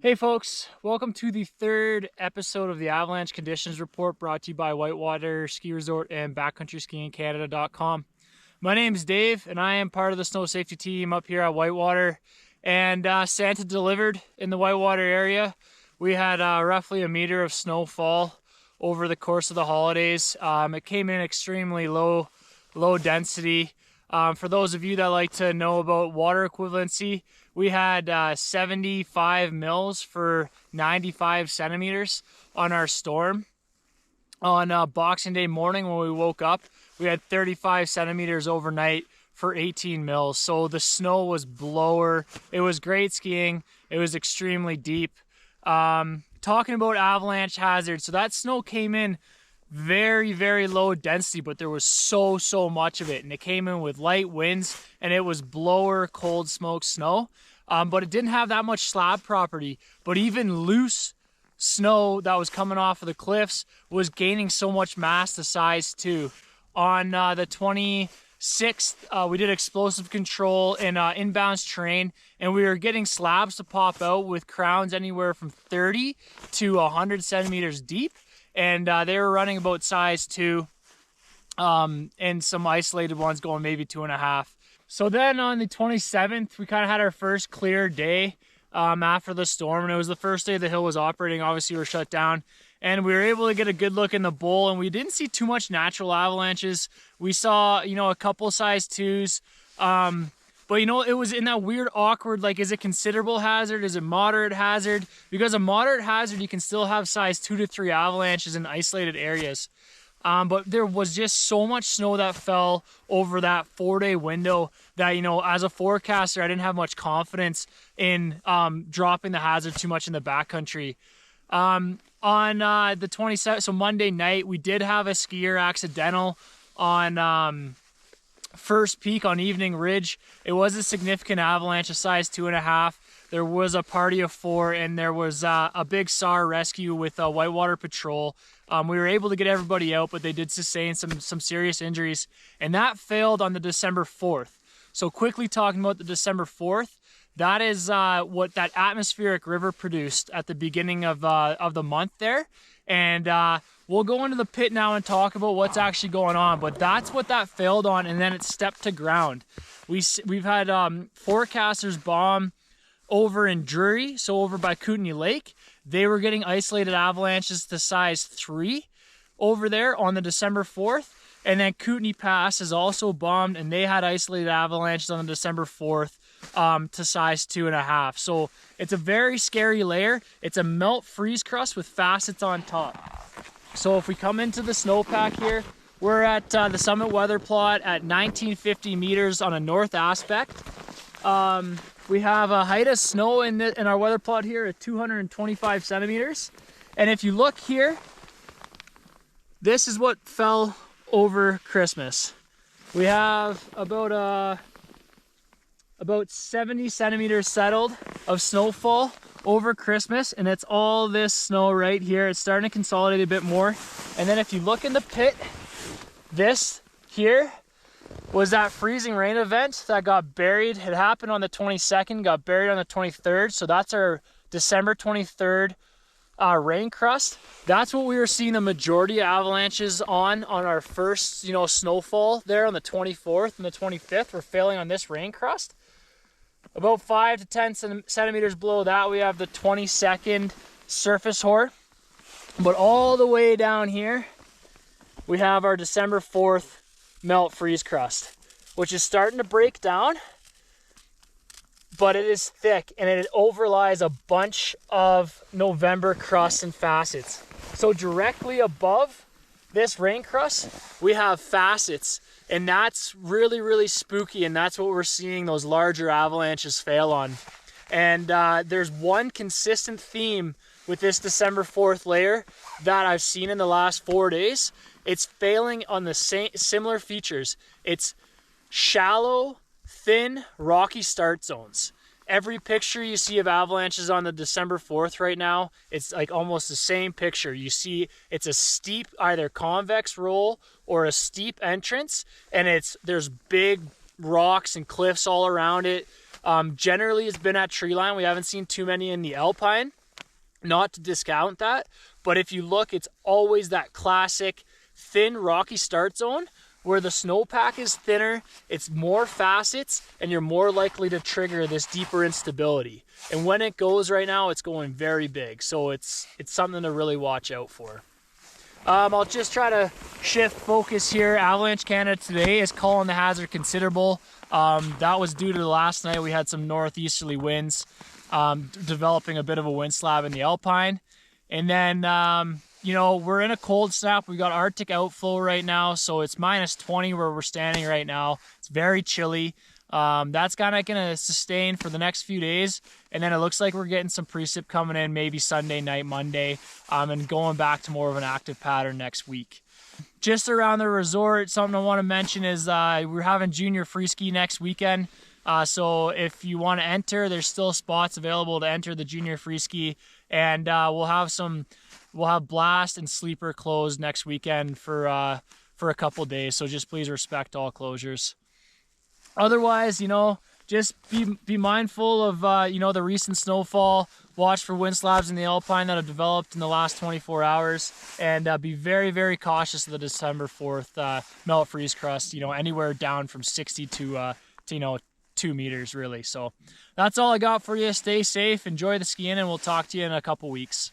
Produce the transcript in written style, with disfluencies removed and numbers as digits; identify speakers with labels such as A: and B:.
A: Hey folks, welcome to the third episode of the Avalanche Conditions Report, brought to you by Whitewater Ski Resort and Backcountry Skiing Canada.com. My name is Dave and I am part of the snow safety team up here at Whitewater, and Santa delivered in the Whitewater area. We had roughly a meter of snowfall over the course of the holidays. It came in extremely low density. For those of you that like to know about water equivalency, we had 75 mils for 95 centimeters on our storm. On Boxing Day morning when we woke up, we had 35 centimeters overnight for 18 mils. So the snow was blower. It was great skiing. It was extremely deep. Talking about avalanche hazard, so that snow came in very low density, but there was so much of it, and it came in with light winds, and it was blower cold smoke snow, but it didn't have that much slab property. But even loose snow that was coming off of the cliffs was gaining so much mass to size 2. On the 26th, we did explosive control in inbounds terrain, and we were getting slabs to pop out with crowns anywhere from 30 to 100 centimeters deep. And they were running about size 2, and some isolated ones going maybe 2.5. So then on the 27th, we kind of had our first clear day after the storm, and it was the first day the hill was operating. Obviously, we were shut down, and we were able to get a good look in the bowl, and we didn't see too much natural avalanches. We saw, a couple size 2s. But it was in that weird, awkward, like, is it considerable hazard? Is it moderate hazard? Because a moderate hazard, you can still have size 2 to 3 avalanches in isolated areas. But there was just so much snow that fell over that 4-day window that, as a forecaster, I didn't have much confidence in dropping the hazard too much in the backcountry. On the 27th, so Monday night, we did have a skier accidental on First Peak on Evening Ridge. It was a significant avalanche, a size 2.5. There was a party of 4, and there was a big SAR rescue with Whitewater Patrol. We were able to get everybody out, but they did sustain some serious injuries, and that failed on the December 4th. So quickly talking about the December 4th, that is what that atmospheric river produced at the beginning of the month there. And we'll go into the pit now and talk about what's actually going on, but that's what that failed on, and then it stepped to ground. We've had forecasters bomb over in Drury, so over by Kootenay Lake. They were getting isolated avalanches to size 3 over there on the December 4th, and then Kootenay Pass is also bombed, and they had isolated avalanches on the December 4th to size 2.5. So it's a very scary layer. It's a melt freeze crust with facets on top. So if we come into the snowpack here, we're at the summit weather plot at 1950 meters on a north aspect. We have a height of snow in our weather plot here at 225 centimeters. And if you look here, this is what fell over Christmas. We have about 70 centimeters settled of snowfall over Christmas, and it's all this snow right here. It's starting to consolidate a bit more. And then if you look in the pit, this here was that freezing rain event that got buried. It happened on the 22nd, got buried on the 23rd. So that's our December 23rd rain crust. That's what we were seeing the majority of avalanches on our first, snowfall there on the 24th and the 25th. We're failing on this rain crust. About 5 to 10 centimeters below that, we have the 22nd surface hoar. But all the way down here, we have our December 4th melt freeze crust, which is starting to break down, but it is thick and it overlies a bunch of November crusts and facets. So directly above this rain crust, we have facets, and that's really spooky, and that's what we're seeing those larger avalanches fail on. And there's one consistent theme with this December 4th layer that I've seen in the last 4 days. It's failing on the similar features. It's shallow, thin, rocky start zones. Every picture you see of avalanches on the December 4th right now, it's like almost the same picture. You see it's a steep, either convex roll or a steep entrance, and there's big rocks and cliffs all around it. Generally, it's been at tree line. We haven't seen too many in the alpine. Not to discount that, but if you look, it's always that classic thin rocky start zone where the snowpack is thinner, it's more facets, and you're more likely to trigger this deeper instability. And when it goes right now, it's going very big, so it's something to really watch out for. I'll just try to shift focus here. Avalanche Canada today is calling the hazard considerable. That was due to last night we had some northeasterly winds, developing a bit of a wind slab in the alpine. And then, you know, we're in a cold snap. We got Arctic outflow right now, so it's -20 where we're standing right now. It's very chilly. That's kind of going to sustain for the next few days. And then it looks like we're getting some precip coming in maybe Sunday night, Monday, and going back to more of an active pattern next week. Just around the resort, something I want to mention is we're having junior free ski next weekend. So if you want to enter, there's still spots available to enter the junior free ski, and we'll have blast and sleeper closed next weekend for a couple days. So just please respect all closures. Otherwise, you know, just be mindful of you know, the recent snowfall. Watch for wind slabs in the alpine that have developed in the last 24 hours, and be very, very cautious of the December 4th melt freeze crust. You know, anywhere down from 60 to you know, 2 meters really. So that's all I got for you. Stay safe, enjoy the skiing, and we'll talk to you in a couple weeks.